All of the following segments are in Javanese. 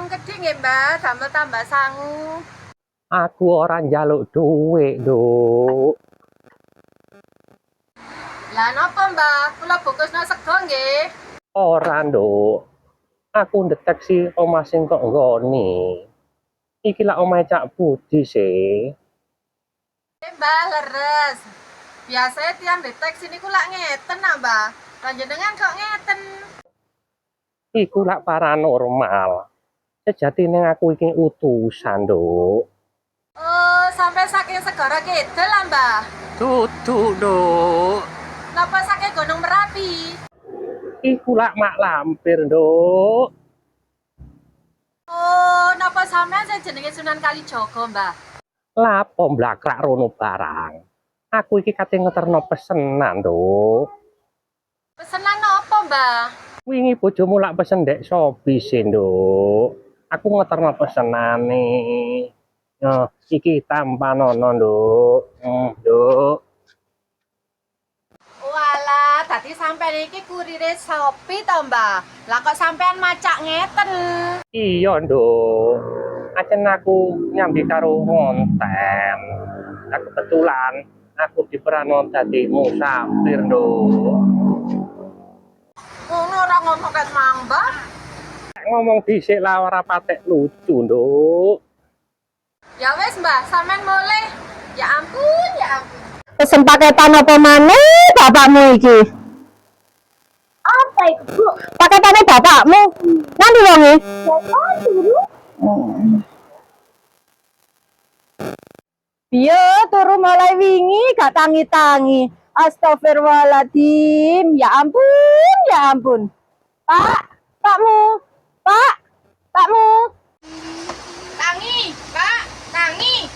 Langkung gedhe nggih, Mbak, damel tambah sangu. Aku ora njaluk dhuwit, Nduk. Lah napa, Mbak? Kula bungkusno sego nggih. Ora, Nduk. Aku ndeteksi omah sing kok nggone. Iki lak omahe Cak Budi sih. Mbak, leres. Biasanya tiang deteksi niku lak ngeten nah, Mbak. Panjenengan kok ngeten? Iku lak paranormal. Sejatine aku iki utusan, Nduk. Oh, sampai saking Segara Kidul lah, Mbak. Dudu, Nduk. Napa saking Gunung Merapi? Iku lak mak lampir, Nduk. Oh, napa sampean sing jenenge Sunan Kalijaga, Mbak? Lapo mblakrak rono barang. Aku iki kate ngeterno pesenan, Nduk. Pesenan napa, Mbak? Wingi bojomu lak pesen ndek Shopee sih, Nduk. Aku ngeterno pesenane. Nah, iki tampanono, Nduk. Nduk. Walah, tadi sampean iki kurire Shopee to, Mbak. Lah kok sampean macak ngeten? Iya, Nduk. Ajen aku nyambi karo konten. Nah, kebetulan aku diperano dadi musafir, Nduk. Ngono ora ngomong ket mang, Mbak. Ngomong dhisik lah ora patek lucu, Nduk. Ya wis, Mbak, sampean mulai. Ya ampun, ya ampun. Pesen paketan apa maneh bapakmu iki? Apa itu, Bu? Paketane bapakmu. Nanti wonge. Bapak dulu. Piye turu mulai wingi gak tangi-tangi. Astagfirullahaladzim. Ya ampun, ya ampun. Pakmu. Pakmu. Tangi, Mbak, tangi.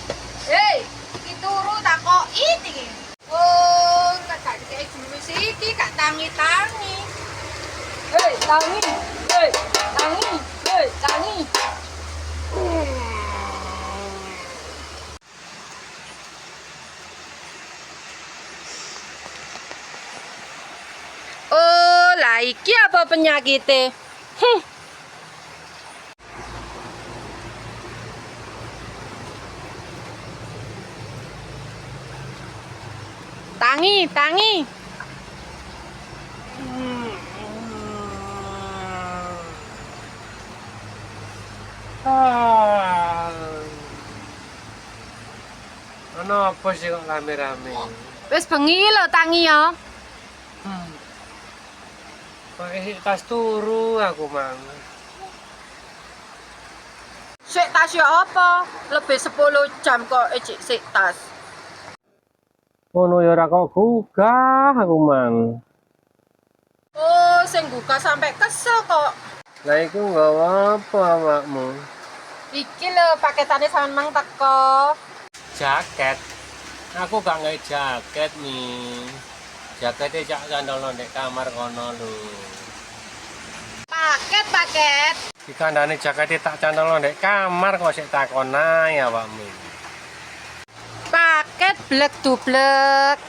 Hei, iki turu takoki iki. Oh, gak dikek jurus iki gak tangi-tangi. Hei, tangi. Hei, tangi. Hei, tangi. Oh, lah iki apa penyakitnya? Tangi, tangi. Ono apa sih kok rame-rame? Wis bengi lho tangi ya. Kok isik tas turu aku mang. Sik tas ya apa? Lebih 10 jam kok ejik sik tas. Ngono ya ora kok gugah aku mang. Oh, sing gugah sampai kesel kok. Lah iku nggawa apa awakmu? Iki lho paketane sampean mang teko. Jaket. Aku gak ngai jaket nih. Jaketnya cak candolo ndek kamar kono lho. Paket. Dikandani jaketnya tak candolo ndek kamar kok sik takon ae awakmu. Paket blek dublek.